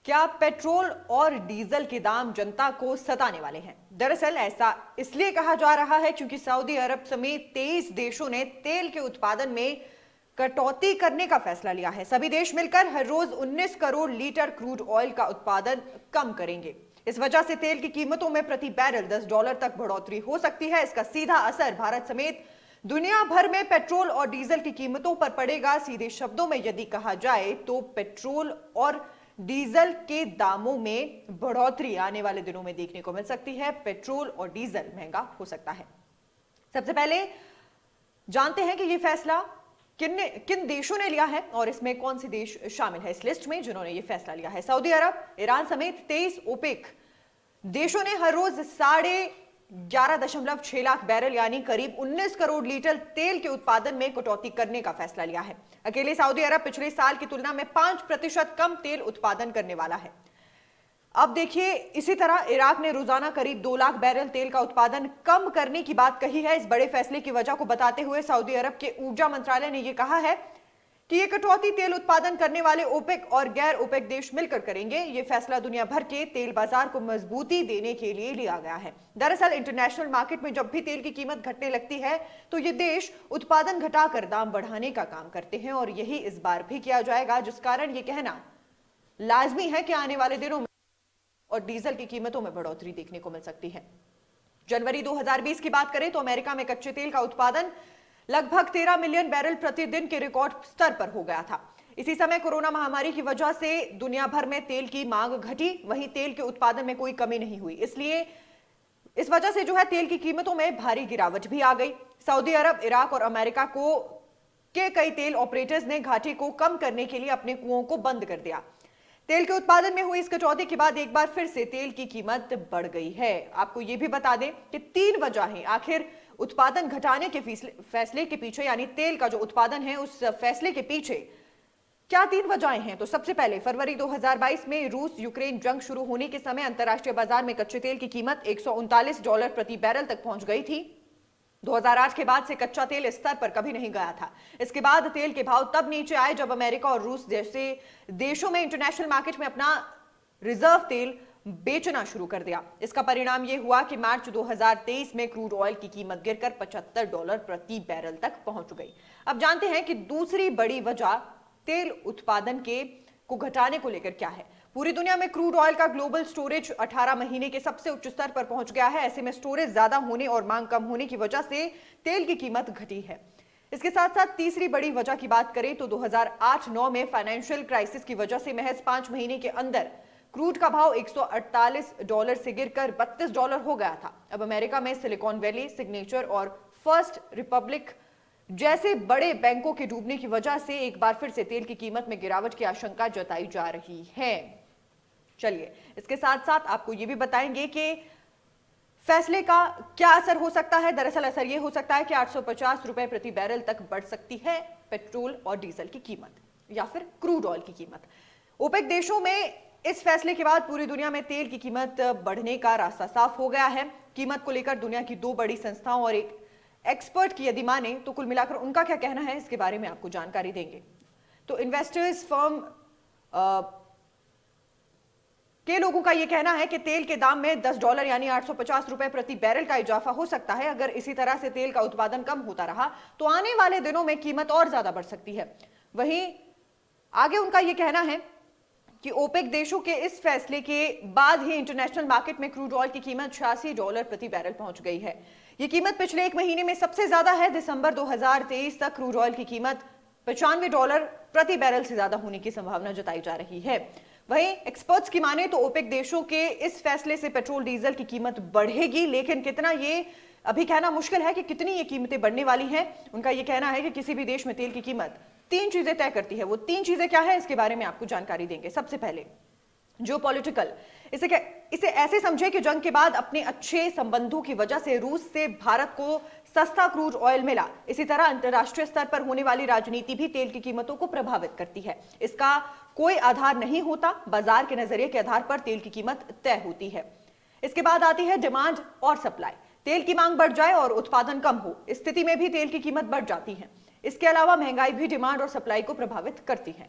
क्या पेट्रोल और डीजल के दाम जनता को सताने वाले हैं? दरअसल ऐसा इसलिए कहा जा रहा है क्योंकि सऊदी अरब समेत 23 देशों ने तेल के उत्पादन में कटौती करने का फैसला लिया है। सभी देश मिलकर हर रोज 19 करोड़ लीटर क्रूड ऑयल का उत्पादन कम करेंगे। इस वजह से तेल की कीमतों में प्रति बैरल $10 तक बढ़ोतरी हो सकती है। इसका सीधा असर भारत समेत दुनिया भर में पेट्रोल और डीजल की कीमतों पर पड़ेगा। सीधे शब्दों में यदि कहा जाए तो पेट्रोल और डीजल के दामों में बढ़ोतरी आने वाले दिनों में देखने को मिल सकती है। पेट्रोल और डीजल महंगा हो सकता है। सबसे पहले जानते हैं कि यह फैसला किन देशों ने लिया है और इसमें कौन से देश शामिल है इस लिस्ट में जिन्होंने यह फैसला लिया है। सऊदी अरब, ईरान समेत 23 ओपेक देशों ने हर रोज 11.6 लाख बैरल यानी करीब 19 करोड़ लीटर तेल के उत्पादन में कटौती करने का फैसला लिया है। अकेले सऊदी अरब पिछले साल की तुलना में 5% कम तेल उत्पादन करने वाला है। अब देखिए, इसी तरह इराक ने रोजाना करीब 2 लाख बैरल तेल का उत्पादन कम करने की बात कही है। इस बड़े फैसले की वजह को बताते हुए सऊदी अरब के ऊर्जा मंत्रालय ने यह कहा है कि यह कटौती तेल उत्पादन करने वाले ओपेक और गैर ओपेक देश मिलकर करेंगे। यह फैसला दुनिया भर के तेल बाजार को मजबूती देने के लिए लिया गया है। दरअसल इंटरनेशनल मार्केट में जब भी तेल की कीमत घटने लगती है तो ये देश उत्पादन घटाकर दाम बढ़ाने का काम करते हैं और यही इस बार भी किया जाएगा, जिस कारण यह कहना लाजमी है कि आने वाले दिनों में और डीजल की कीमतों में बढ़ोतरी देखने को मिल सकती है। जनवरी 2020 की बात करें तो अमेरिका में कच्चे तेल का उत्पादन लगभग 13 मिलियन बैरल प्रतिदिन के रिकॉर्ड स्तर पर हो गया था। इसी समय कोरोना महामारी की वजह से दुनिया भर में तेल की मांग घटी, वहीं तेल के उत्पादन में कोई कमी नहीं हुई। इसलिए इस वजह से जो है तेल की कीमतों में भारी गिरावट भी आ गई। सऊदी अरब, इराक और अमेरिका के कई तेल ऑपरेटर्स ने घाटे को कम करने के लिए अपने कुओं को बंद कर दिया। तेल के उत्पादन में हुई इस कटौती के बाद एक बार फिर से तेल की कीमत बढ़ गई है। आपको यह भी बता दें कि 3 वजहें आखिर उत्पादन घटाने के फैसले के पीछे, यानी तेल का जो उत्पादन है उस फैसले के पीछे क्या 3 वजहें हैं। तो सबसे पहले फरवरी 2022 में रूस यूक्रेन जंग शुरू होने के समय अंतर्राष्ट्रीय बाजार में कच्चे तेल की कीमत $139 प्रति बैरल तक पहुंच गई थी। 2008 के बाद से कच्चा तेल इस स्तर पर कभी नहीं गया था। इसके बाद तेल के भाव तब नीचे आए जब अमेरिका और रूस जैसे देशों में इंटरनेशनल मार्केट में अपना रिजर्व तेल बेचना शुरू कर दिया। इसका परिणाम यह हुआ कि मार्च 2023 में क्रूड ऑयल की कीमत गिरकर $75 प्रति बैरल तक पहुंच गई। अब जानते हैं कि दूसरी बड़ी वजह तेल उत्पादन को घटाने को लेकर क्या है। पूरी दुनिया में क्रूड ऑयल का ग्लोबल स्टोरेज 18 महीने के सबसे उच्च स्तर पर पहुंच गया है। ऐसे में स्टोरेज ज्यादा होने और मांग कम होने की वजह से तेल की कीमत घटी है। इसके साथ साथ तीसरी बड़ी वजह की बात करें तो 2008-9 में फाइनेंशियल क्राइसिस की वजह से महज 5 महीने के अंदर क्रूड का भाव $148 से गिरकर $32 हो गया था। अब अमेरिका में सिलिकॉन वैली, सिग्नेचर और फर्स्ट रिपब्लिक जैसे बड़े बैंकों के डूबने की वजह से एक बार फिर से तेल की कीमत में गिरावट की आशंका जताई जा रही है। चलिए, इसके साथ साथ आपको यह भी बताएंगे कि फैसले का क्या असर हो सकता है। दरअसल असर यह हो सकता है कि $850 प्रति बैरल तक बढ़ सकती है पेट्रोल और डीजल की कीमत या फिर क्रूड ऑयल की कीमत। ओपेक देशों में इस फैसले के बाद पूरी दुनिया में तेल की कीमत बढ़ने का रास्ता साफ हो गया है। कीमत को लेकर दुनिया की 2 बड़ी संस्थाओं और एक एक्सपर्ट की यदि माने तो कुल मिलाकर उनका क्या कहना है, इसके बारे में आपको जानकारी देंगे। तो इन्वेस्टर्स फर्म के लोगों का यह कहना है कि तेल के दाम में $10 यानी $850 प्रति बैरल का इजाफा हो सकता है। अगर इसी तरह से तेल का उत्पादन कम होता रहा तो आने वाले दिनों में कीमत और ज्यादा बढ़ सकती है। वहीं आगे उनका यह कहना है कि ओपेक देशों के इस फैसले के बाद ही इंटरनेशनल मार्केट में क्रूड ऑयल की कीमत $86 प्रति बैरल पहुंच गई है। यह कीमत पिछले 1 महीने में सबसे ज्यादा है। दिसंबर 2023 तक क्रूड ऑयल की कीमत $95 प्रति बैरल से ज्यादा होने की संभावना जताई जा रही है। वहीं एक्सपर्ट्स की माने तो ओपेक देशों के इस फैसले से पेट्रोल डीजल की कीमत बढ़ेगी, लेकिन कितना ये अभी कहना मुश्किल है कि कितनी ये कीमतें बढ़ने वाली हैं। उनका यह कहना है कि किसी भी देश में तेल की कीमत 3 चीजें तय करती है। वो 3 चीजें क्या है, इसके बारे में आपको जानकारी देंगे। सबसे पहले जियोपॉलिटिकल, इसे ऐसे समझे कि जंग के बाद अपने अच्छे संबंधों की वजह से रूस से भारत को सस्ता क्रूड ऑयल मिला। इसी तरह अंतरराष्ट्रीय स्तर पर होने वाली राजनीति भी तेल की कीमतों को प्रभावित करती है। इसका कोई आधार नहीं होता, बाजार के नजरिए के आधार पर तेल की कीमत तय होती है। इसके बाद आती है डिमांड और सप्लाई। तेल की मांग बढ़ जाए और उत्पादन कम हो, इस स्थिति में भी तेल की कीमत बढ़ जाती है। इसके अलावा महंगाई भी डिमांड और सप्लाई को प्रभावित करती है।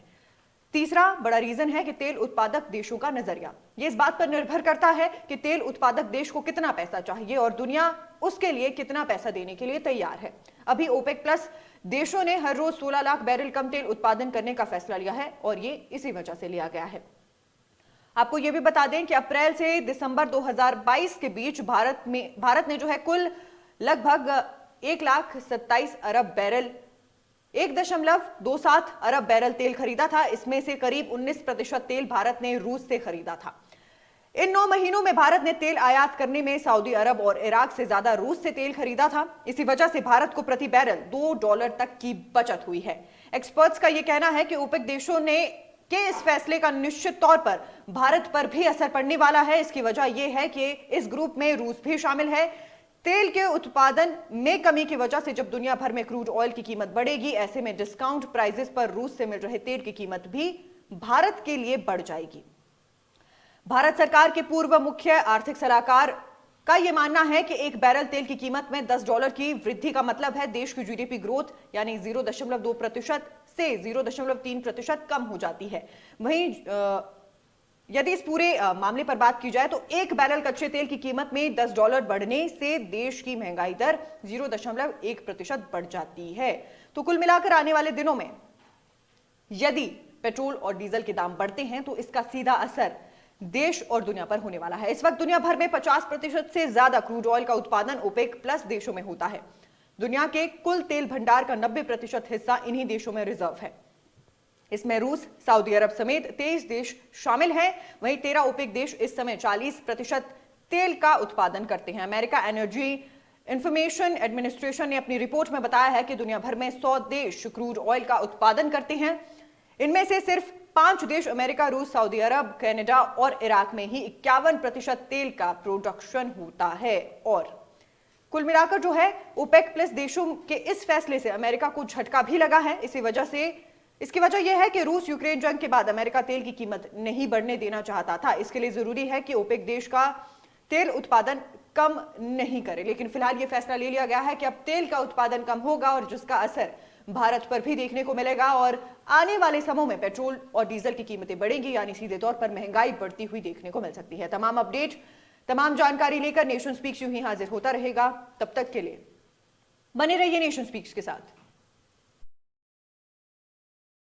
तीसरा बड़ा रीजन है कि तेल उत्पादक देशों का नजरिया। यह इस बात पर निर्भर करता है कि तेल उत्पादक देश को कितना पैसा चाहिए और दुनिया उसके लिए कितना पैसा देने के लिए तैयार है। अभी ओपेक प्लस देशों ने हर रोज 16 लाख बैरल कम तेल उत्पादन करने का फैसला लिया है और ये इसी वजह से लिया गया है। आपको यह भी बता दें कि अप्रैल से दिसंबर 2022 के बीच भारत ने जो है कुल लगभग 1,27 अरब बैरल 1.27 अरब बैरल तेल खरीदा था। इसमें से करीब 19% तेल भारत ने रूस से खरीदा था। इन 9 महीनों में भारत ने तेल आयात करने में सऊदी अरब और इराक से ज्यादा रूस से तेल खरीदा था। इसी वजह से भारत को प्रति बैरल $2 तक की बचत हुई है। एक्सपर्ट्स का यह कहना है कि ओपेक देशों के इस फैसले का निश्चित तौर पर भारत पर भी असर पड़ने वाला है। इसकी वजह यह है कि इस ग्रुप में रूस भी शामिल है। तेल के उत्पादन में कमी की वजह से जब दुनिया भर में क्रूड ऑयल की कीमत बढ़ेगी, ऐसे में डिस्काउंट प्राइसेस पर रूस से मिल रहे तेल की कीमत भी भारत के लिए बढ़ जाएगी। भारत सरकार के पूर्व मुख्य आर्थिक सलाहकार का यह मानना है कि एक बैरल तेल की कीमत में $10 की वृद्धि का मतलब है देश की जीडीपी ग्रोथ यानी 0.2% से 0.3% कम हो जाती है। वहीं यदि इस पूरे मामले पर बात की जाए तो एक बैरल कच्चे तेल की कीमत में $10 बढ़ने से देश की महंगाई दर 0.1% बढ़ जाती है। तो कुल मिलाकर आने वाले दिनों में यदि पेट्रोल और डीजल के दाम बढ़ते हैं तो इसका सीधा असर देश और दुनिया पर होने वाला है। इस वक्त दुनिया भर में 50% से ज्यादा क्रूड ऑयल का उत्पादन ओपेक प्लस देशों में होता है। दुनिया के कुल तेल भंडार का 90% हिस्सा इन्हीं देशों में रिजर्व है। इसमें रूस, सऊदी अरब समेत 23 देश शामिल हैं। वहीं 13 ओपेक देश इस समय 40% तेल का उत्पादन करते हैं। अमेरिका एनर्जी इंफॉर्मेशन एडमिनिस्ट्रेशन ने अपनी रिपोर्ट में बताया है कि दुनिया भर में 100 देश क्रूड ऑयल का उत्पादन करते हैं। इनमें से सिर्फ 5 देश अमेरिका, रूस, सऊदी अरब, कनाडा और इराक में ही 51% तेल का प्रोडक्शन होता है। और कुल मिलाकर जो है ओपेक प्लस देशों के इस फैसले से अमेरिका को झटका भी लगा है। इसकी वजह यह है कि रूस यूक्रेन जंग के बाद अमेरिका तेल की कीमत नहीं बढ़ने देना चाहता था। इसके लिए जरूरी है कि ओपेक देश का तेल उत्पादन कम नहीं करे, लेकिन फिलहाल यह फैसला ले लिया गया है कि अब तेल का उत्पादन कम होगा और जिसका असर भारत पर भी देखने को मिलेगा और आने वाले समय में पेट्रोल और डीजल की कीमतें बढ़ेंगी, यानी सीधे तौर पर महंगाई बढ़ती हुई देखने को मिल सकती है। तमाम अपडेट, तमाम जानकारी लेकर नेशन स्पीक्स यूं ही हाजिर होता रहेगा। तब तक के लिए बने रहिए नेशन स्पीक्स के साथ।